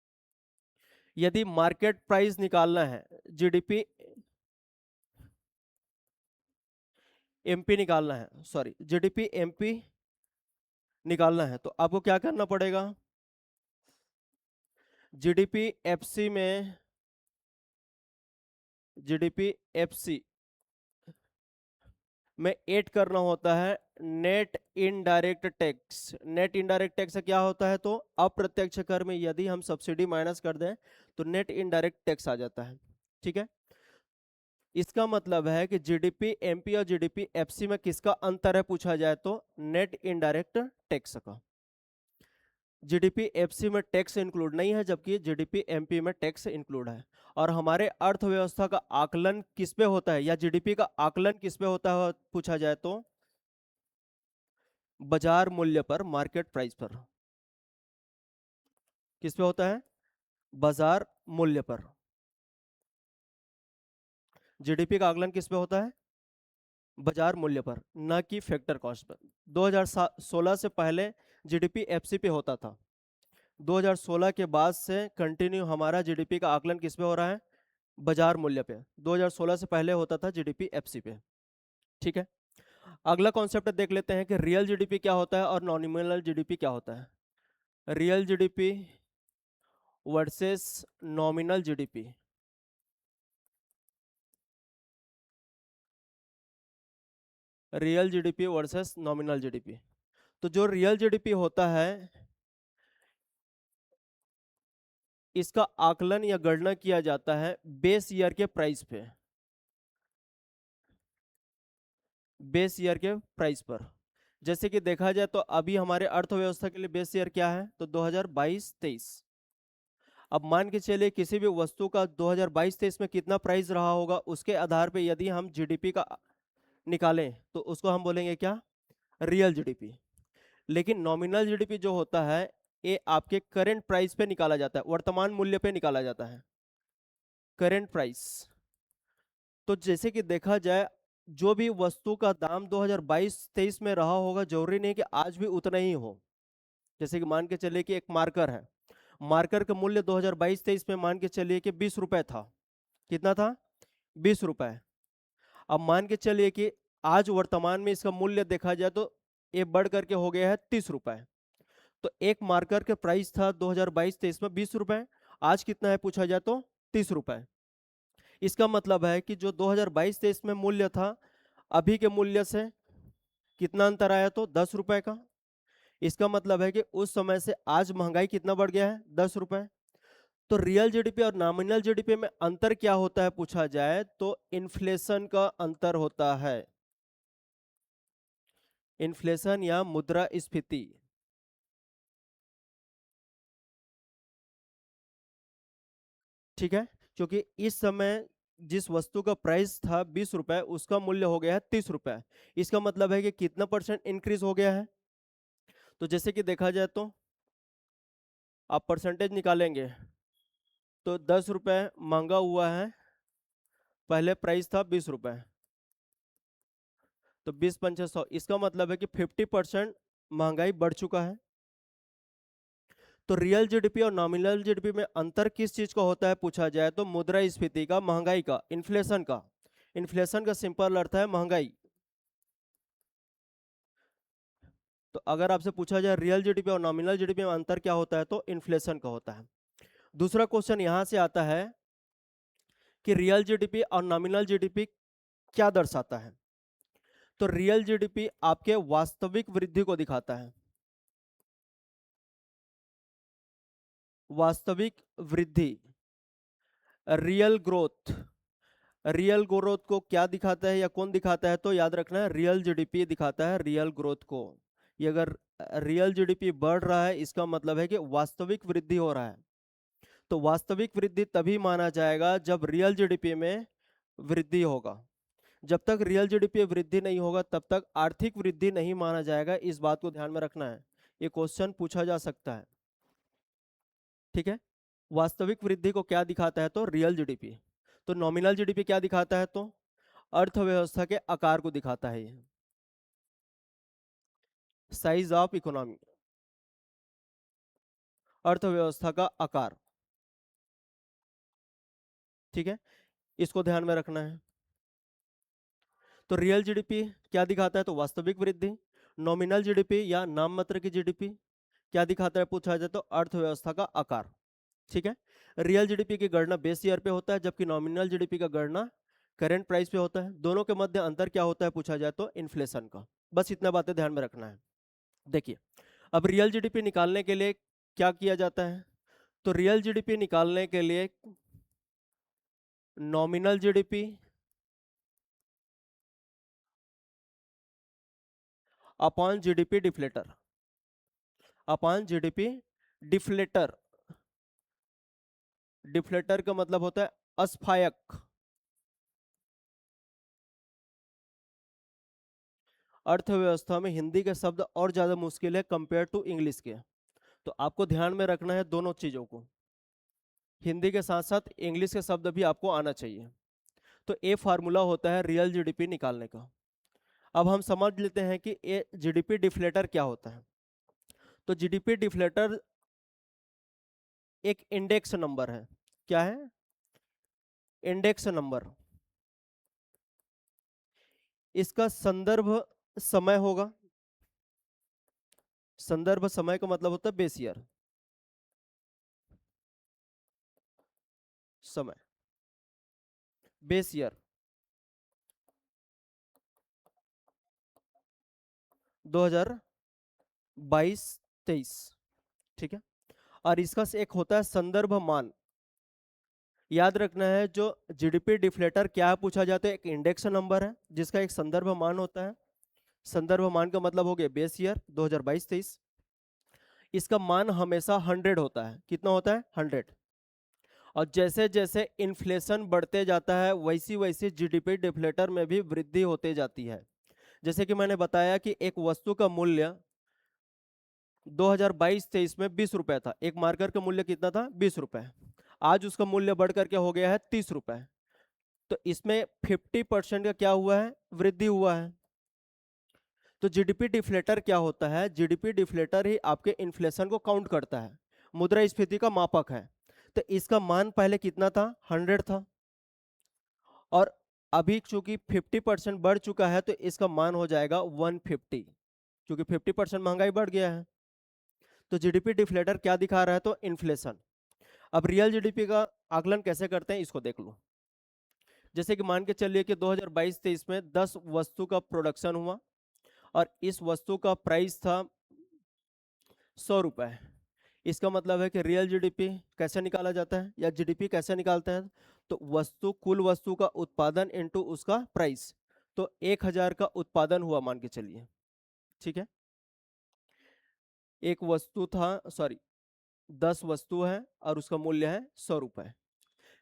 यदि मार्केट प्राइस निकालना है, जीडीपी एमपी निकालना है, सॉरी जीडीपी एमपी निकालना है, तो आपको क्या करना पड़ेगा? जीडीपी एफसी में, जीडीपी एफसी में ऐड करना होता है net indirect tax. Net indirect tax क्या होता है? तो अप्रत्यक्ष कर में यदि हम सब्सिडी माइनस कर दें तो नेट इनडायरेक्ट टैक्स आ जाता है। ठीक है, इसका मतलब है कि जीडीपी एमपी और जीडीपी एफसी में किसका अंतर है पूछा जाए तो नेट इनडायरेक्ट टैक्स का। जीडीपी एफसी में टैक्स इंक्लूड नहीं है, जबकि जीडीपी एमपी में टैक्स इंक्लूड है। और हमारे अर्थव्यवस्था का आकलन किस पे होता है, या जीडीपी का आकलन किस पे होता है पूछा जाए तो बाजार मूल्य पर, मार्केट प्राइस पर। किस पे होता है? बाजार मूल्य पर। जीडीपी का आकलन किस पे होता है? बाजार मूल्य पर, ना कि फैक्टर कॉस्ट पर। 2016 से पहले जीडीपी एफसी पे होता था, 2016 के बाद से कंटिन्यू हमारा जीडीपी का आकलन किस पे हो रहा है? बाजार मूल्य पे। 2016 से पहले होता था जीडीपी एफसी पे। ठीक है, अगला कॉन्सेप्ट देख लेते हैं कि रियल जीडीपी क्या होता है और नॉमिनल जीडीपी क्या होता है। Real GDP versus nominal GDP. Real GDP versus nominal GDP. तो जो रियल जीडीपी होता है, इसका आकलन या गणना किया जाता है बेस ईयर के प्राइस पे, बेस ईयर के प्राइस पर। जैसे कि देखा जाए तो अभी हमारे अर्थव्यवस्था के लिए बेस ईयर क्या है? तो 2022-23। अब मान के चलिए किसी भी वस्तु का 2022-23 में कितना प्राइस रहा होगा, उसके आधार पे यदि हम जीडीपी का निकालें तो उसको हम बोलेंगे क्या? Real GDP. लेकिन नॉमिनल जीडीपी जो होता है, ये आपके करंट प्राइस पे निकाला जाता है, वर्तमान मूल्य पे निकाला जाता है, करंट प्राइस। तो जैसे कि देखा जाए, जो भी वस्तु का दाम 2022-23 में रहा होगा, जरूरी नहीं कि आज भी उतना ही हो। जैसे कि मान के चलिए कि एक मार्कर है, मार्कर का मूल्य 2022-23 में मान के चलिए कि 20 रुपए था। कितना था? 20 रुपए। अब मान के चलिए कि आज वर्तमान में इसका मूल्य देखा जाए तो ये बढ़ करके हो गया है 30 रुपए। तो एक मार्कर के प्राइस था 2022-23 में 20 रुपए, आज कितना है पूछा जाए तो 30 रुपए। इसका मतलब है कि जो 2022-23 में मूल्य था, अभी के मूल्य से कितना अंतर आया, तो 10 रुपए का। इसका मतलब है कि उस समय से आज महंगाई कितना बढ़ गया है, 10 रुपए। तो रियल जीडीपी और नॉमिनल जीडीपी में अंतर क्या होता है पूछा जाए तो इन्फ्लेशन का अंतर होता है। इन्फ्लेशन या मुद्रास्फीति। ठीक है, क्योंकि इस समय जिस वस्तु का प्राइस था 20 रुपए, उसका मूल्य हो गया है 30 रुपए। इसका मतलब है कि कितना परसेंट इंक्रीज हो गया है। तो जैसे कि देखा जाए तो आप परसेंटेज निकालेंगे तो 10 रुपए महंगा हुआ है, पहले प्राइस था 20 रुपए, तो 20 पंचे 100, इसका मतलब है कि 50% महंगाई बढ़ चुका है। तो रियल जीडीपी और नॉमिनल जीडीपी में अंतर किस चीज का होता है पूछा जाए तो मुद्रास्फीति का, महंगाई का, इन्फ्लेशन का। इन्फ्लेशन का सिंपल अर्थ है महंगाई। तो अगर आपसे पूछा जाए रियल जीडीपी और नॉमिनल जीडीपी में अंतर क्या होता है तो इन्फ्लेशन का होता है। दूसरा क्वेश्चन यहां से आता है कि रियल जीडीपी और नॉमिनल जीडीपी क्या दर्शाता है। तो रियल जीडीपी आपके वास्तविक वृद्धि को दिखाता है। वास्तविक वृद्धि, रियल ग्रोथ। रियल ग्रोथ को क्या दिखाता है या कौन दिखाता है, तो याद रखना है रियल जीडीपी दिखाता है रियल ग्रोथ को। ये अगर रियल जीडीपी बढ़ रहा है इसका मतलब है कि वास्तविक वृद्धि हो रहा है। तो वास्तविक वृद्धि तभी माना जाएगा जब रियल जीडीपी में वृद्धि होगा। जब तक रियल जीडीपी वृद्धि नहीं होगा तब तक आर्थिक वृद्धि नहीं माना जाएगा। इस बात को ध्यान में रखना है, ये क्वेश्चन पूछा जा सकता है। ठीक है, वास्तविक वृद्धि को क्या दिखाता है तो रियल जीडीपी। तो नॉमिनल जीडीपी क्या दिखाता है तो अर्थव्यवस्था के आकार को दिखाता है। ये साइज ऑफ इकोनॉमी, अर्थव्यवस्था का आकार। ठीक है, इसको ध्यान में रखना है। तो रियल जीडीपी क्या दिखाता है तो वास्तविक वृद्धि। नॉमिनल जीडीपी या नाम मात्र की जीडीपी क्या दिखाता है पूछा जाए तो अर्थव्यवस्था का आकार। ठीक है, रियल जीडीपी की गणना बेस ईयर पे होता है जबकि नॉमिनल जीडीपी का गणना करंट प्राइस पे होता है। दोनों के मध्य अंतर क्या होता है पूछा जाए तो इन्फ्लेशन का। बस इतना बातें ध्यान में रखना है। देखिए, अब रियल जीडीपी निकालने के लिए क्या किया जाता है, तो रियल जीडीपी निकालने के लिए nominal GDP upon GDP deflator, upon GDP deflator. Deflator का मतलब होता है अस्फायक। अर्थव्यवस्था में हिंदी के शब्द और ज्यादा मुश्किल है कंपेयर टू इंग्लिश के, तो आपको ध्यान में रखना है दोनों चीजों को। हिंदी के साथ साथ इंग्लिश के शब्द भी आपको आना चाहिए। तो ए फार्मूला होता है रियल जीडीपी निकालने का। अब हम समझ लेते हैं कि ए जीडीपी डिफ्लेटर क्या होता है। तो जीडीपी डिफ्लेटर एक इंडेक्स नंबर है। क्या है, इंडेक्स नंबर। इसका संदर्भ समय होगा। संदर्भ समय का मतलब होता है बेस ईयर, समय, बेस ईयर 2022-23। ठीक है, और इसका से एक होता है संदर्भ मान। याद रखना है जो जीडीपी डिफ्लेटर क्या है पूछा जाता है, एक इंडेक्स नंबर है जिसका एक संदर्भ मान होता है। संदर्भ मान का मतलब हो गया बेस ईयर 2022-23। इसका मान हमेशा 100 होता है। कितना होता है, 100। और जैसे जैसे इन्फ्लेशन बढ़ते जाता है वैसी वैसी जीडीपी डिफ्लेटर में भी वृद्धि होते जाती है। जैसे कि मैंने बताया कि एक वस्तु का मूल्य 2022-23 में 20 रुपए था, एक मार्कर का मूल्य कितना था, 20 रुपए। आज उसका मूल्य बढ़ करके हो गया है 30 रुपए। तो इसमें 50% का क्या हुआ है, वृद्धि हुआ है। तो जीडीपी डिफ्लेटर क्या होता है, जीडीपी डिफ्लेटर ही आपके इन्फ्लेशन को काउंट करता है, मुद्रास्फीति का मापक है। तो इसका मान पहले कितना था, 100 था, और अभी चूंकि 50% बढ़ चुका है तो इसका मान हो जाएगा 150, क्योंकि 50% महंगाई बढ़ गया है। तो जीडीपी डिफ्लेटर क्या दिखा रहा है तो इन्फ्लेशन। अब रियल जीडीपी का आकलन कैसे करते हैं इसको देख लो। जैसे कि मान के चलिए कि 2022-23 में 10 वस्तु का प्रोडक्शन हुआ और इस वस्तु का प्राइस था 100 रुपए। इसका मतलब है कि रियल जीडीपी कैसे निकाला जाता है या जीडीपी कैसे निकालते हैं, तो वस्तु कुल वस्तु का उत्पादन इनटू उसका प्राइस। तो 1000 का उत्पादन हुआ मान के चलिए, ठीक है। एक वस्तु था, सॉरी 10 वस्तु है और उसका मूल्य है 100 रुपए।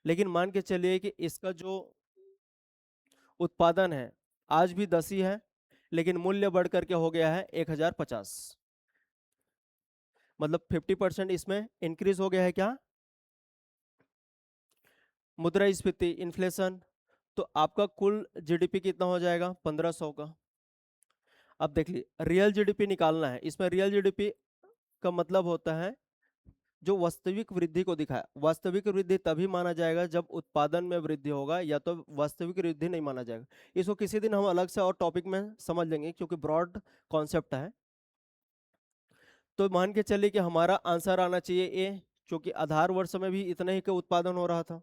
लेकिन मान के चलिए कि इसका जो उत्पादन है आज भी 10 ही है, लेकिन मूल्य बढ़ करके हो गया है 1050। मतलब 50% इसमें इंक्रीज हो गया है क्या, मुद्रास्फीति, इन्फ्लेशन। तो आपका कुल जीडीपी कितना हो जाएगा, 1500 का। अब देख लीजिए रियल जीडीपी निकालना है, इसमें रियल जीडीपी का मतलब होता है जो वास्तविक वृद्धि को दिखाया। वास्तविक वृद्धि तभी माना जाएगा जब उत्पादन में वृद्धि होगा, या तो वास्तविक वृद्धि नहीं माना जाएगा। इसको किसी दिन हम अलग से और टॉपिक में समझ लेंगे क्योंकि ब्रॉड कॉन्सेप्ट है। तो मान के चलिए कि हमारा आंसर आना चाहिए ए, क्योंकि आधार वर्ष में भी इतने ही का उत्पादन हो रहा था।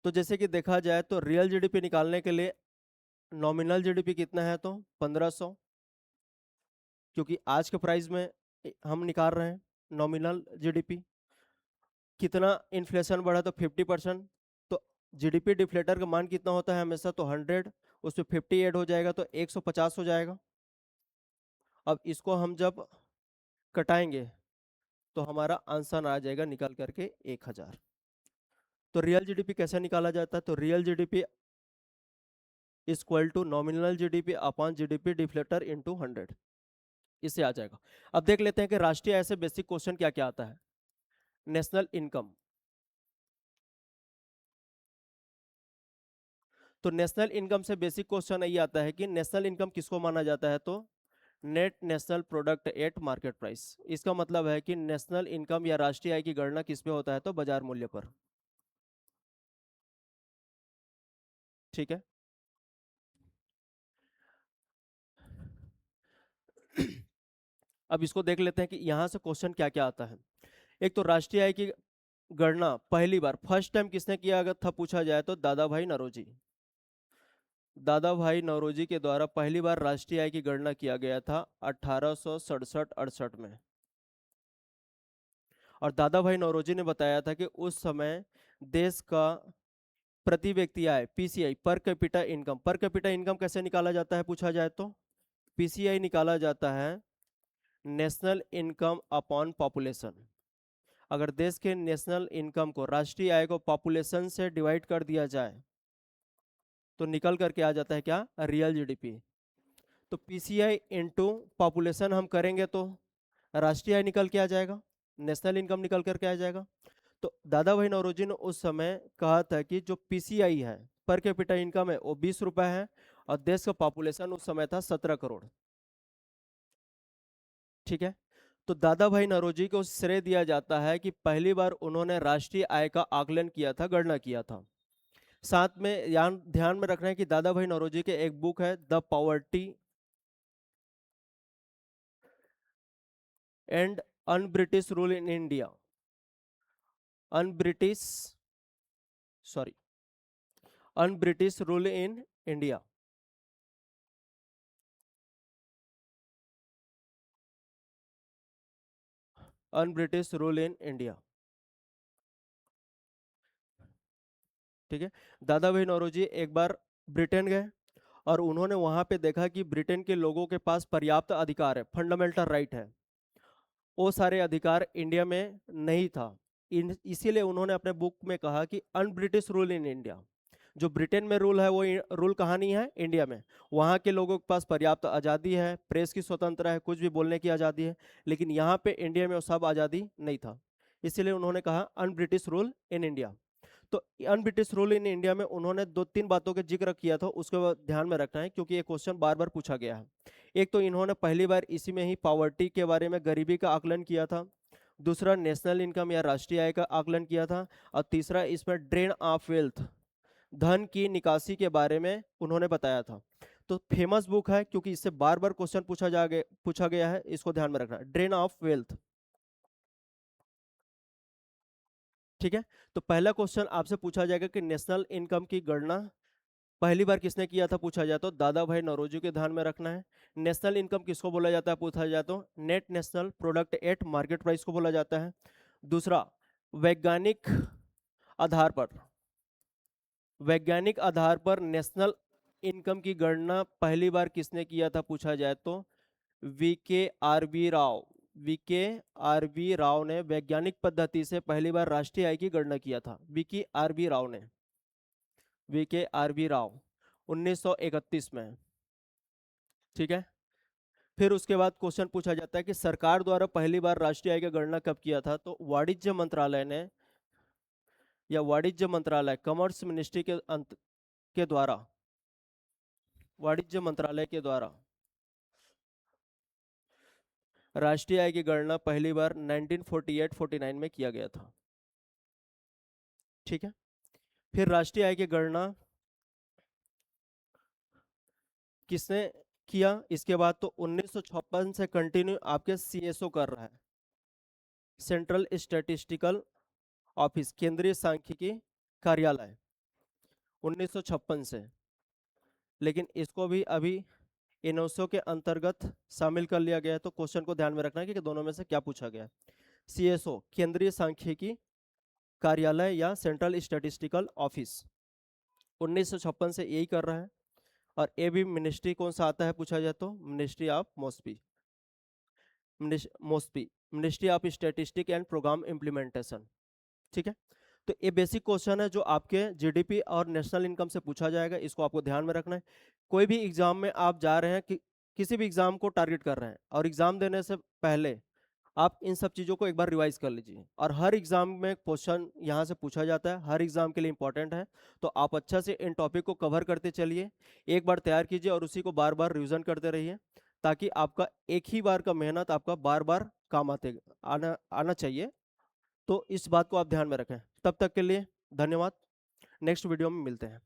तो जैसे कि देखा जाए तो रियल जीडीपी निकालने के लिए नॉमिनल जीडीपी कितना है, तो 1500, क्योंकि आज के प्राइस में हम निकाल रहे हैं नॉमिनल जीडीपी। कितना इन्फ्लेशन बढ़ा, तो 50%। तो जीडीपी डिफ्लेटर का मान कितना होता है हमेशा, तो 100, उसमें 50 ऐड हो जाएगा तो 150 हो जाएगा। अब इसको हम जब कटाएंगे तो हमारा आंसर आ जाएगा निकल करके 1000। तो रियल जीडीपी कैसे निकाला जाता है, तो real GDP equal to nominal GDP upon GDP deflator into 100, इससे आ जाएगा। अब देख लेते हैं कि राष्ट्रीय आय से बेसिक क्वेश्चन क्या क्या आता है। नेशनल इनकम, तो नेशनल इनकम से बेसिक क्वेश्चन यही आता है कि नेशनल इनकम किसको माना जाता है, तो net national product at market price. इसका मतलब है कि नेशनल इनकम या राष्ट्रीय आय की गणना किस पे होता है, तो बाजार मूल्य पर, ठीक है। अब इसको देख लेते हैं कि यहाँ से क्वेश्चन क्या क्या आता है। एक तो राष्ट्रीय आय की गणना पहली बार फर्स्ट टाइम किसने किया, अगर था पूछा जाए तो दादा भाई नौरोजी। दादा भाई नौरोजी के द्वारा पहली बार राष्ट्रीय आय की गणना किया गया था 1867-68 में। और दादा भाई नौरोजी ने बताया था कि उस समय देश का प्रति व्यक्ति आय PCI, per capita income, per capita income कैसे निकाला जाता है पूछा जाए तो पीसीआई निकाला जाता है नेशनल इनकम अपॉन पॉपुलेशन। अगर देश के नेशनल इनकम को, राष्ट्रीय आय को पॉपुलेशन से डिवाइड कर दिया जाए तो निकल करके आ जाता है क्या, रियल जीडीपी। तो पीसीआई इनटू पॉपुलेशन हम करेंगे तो राष्ट्रीय आय निकल के आ जाएगा, नेशनल इनकम निकल करके आ जाएगा। तो दादा भाई नौरोजी ने उस समय कहा था कि जो पीसीआई है, पर कैपिटा इनकम है, वो 20 रुपए है और देश का पॉपुलेशन उस समय था 17 करोड़, ठीक है। तो दादा भाई नौरोजी को श्रेय दिया जाता है कि पहली बार उन्होंने राष्ट्रीय आय का आकलन किया था, गणना किया था। साथ में ध्यान ध्यान में रखना है कि दादा भाई नौरोजी के एक बुक है the poverty and on British rule in India, un British, sorry, on British rule in India. On British rule in India, ठीक है। दादा भाई नौरोजी एक बार ब्रिटेन गए और उन्होंने वहां पे देखा कि ब्रिटेन के लोगों के पास पर्याप्त अधिकार है, फंडामेंटल राइट है, वो सारे अधिकार इंडिया में नहीं था। इसीलिए उन्होंने अपने बुक में कहा कि अन ब्रिटिश रूल इन इंडिया, जो ब्रिटेन में रूल है वो रूल कहाँ नहीं है, इंडिया में। वहाँ के लोगों के पास पर्याप्त आज़ादी है, प्रेस की स्वतंत्रता है, कुछ भी बोलने की आज़ादी है, लेकिन यहाँ पे इंडिया में वो सब आज़ादी नहीं था। इसीलिए उन्होंने कहा un British rule in India. तो un British rule in India में उन्होंने दो तीन बातों का जिक्र किया था, उसको ध्यान में रखना है क्योंकि ये क्वेश्चन बार बार पूछा गया है। एक तो इन्होंने पहली बार इसी में ही पॉवर्टी के बारे में, गरीबी का आकलन किया था। दूसरा नेशनल इनकम या राष्ट्रीय आय का आकलन किया था। और तीसरा इसमें ड्रेन ऑफ वेल्थ, धन की निकासी के बारे में उन्होंने बताया था। तो फेमस बुक है क्योंकि इससे बार बार क्वेश्चन पूछा गया है, इसको ध्यान में रखना, ड्रेन ऑफ वेल्थ। ठीक है। तो पहला क्वेश्चन आपसे पूछा जाएगा कि नेशनल इनकम की गणना पहली बार किसने किया था पूछा जाए तो दादा भाई नौरोजी के ध्यान में रखना है। नेशनल इनकम किसको बोला जाता है पूछा जाए तो net national product at market price को बोला जाता है। दूसरा, वैज्ञानिक आधार पर, वैज्ञानिक आधार पर नेशनल इनकम की गणना पहली बार किसने किया था पूछा जाए तो वी के आर बी राव, वी के आर बी राव ने वैज्ञानिक पद्धति से पहली बार राष्ट्रीय आय की गणना किया था। वी के आर बी राव ने, वी के आर बी राव 1931 में। ठीक है। फिर उसके बाद क्वेश्चन पूछा जाता है कि सरकार द्वारा पहली बार राष्ट्रीय आय की गणना कब किया था तो वाणिज्य मंत्रालय ने, या वाणिज्य मंत्रालय कॉमर्स मिनिस्ट्री के के द्वारा, वाणिज्य मंत्रालय के द्वारा राष्ट्रीय आय की गणना पहली बार 1948-49 में किया गया था। ठीक है। फिर राष्ट्रीय आय की गणना किसने किया इसके बाद तो 1956 से कंटिन्यू आपके सीएसओ कर रहा है, सेंट्रल स्टैटिस्टिकल ऑफिस, केंद्रीय सांख्यिकी कार्यालय, 1956 से। लेकिन इसको भी अभी इनोसो के अंतर्गत शामिल कर लिया गया है। तो क्वेश्चन को ध्यान में रखना है कि दोनों में से क्या पूछा गया है। सीएसओ केंद्रीय सांख्यिकी कार्यालय या सेंट्रल स्टैटिस्टिकल ऑफिस 1956 से यही कर रहा है। और ए भी मिनिस्ट्री कौन सा आता है पूछा जाए तो ministry of MOSPI, MOSPI ministry of statistic and programme implementation. ठीक है। तो ये बेसिक क्वेश्चन है जो आपके जीडीपी और नेशनल इनकम से पूछा जाएगा, इसको आपको ध्यान में रखना है। कोई भी एग्जाम में आप जा रहे हैं कि किसी भी एग्जाम को टारगेट कर रहे हैं और एग्जाम देने से पहले आप इन सब चीज़ों को एक बार रिवाइज कर लीजिए। और हर एग्जाम में क्वेश्चन यहाँ से पूछा जाता है, हर एग्जाम के लिए इंपॉर्टेंट है। तो आप अच्छा से इन टॉपिक को कवर करते चलिए, एक बार तैयार कीजिए और उसी को बार बार रिविजन करते रहिए, ताकि आपका एक ही बार का मेहनत आपका बार बार काम आना आना चाहिए। तो इस बात को आप ध्यान में रखें। तब तक के लिए धन्यवाद। नेक्स्ट वीडियो में मिलते हैं।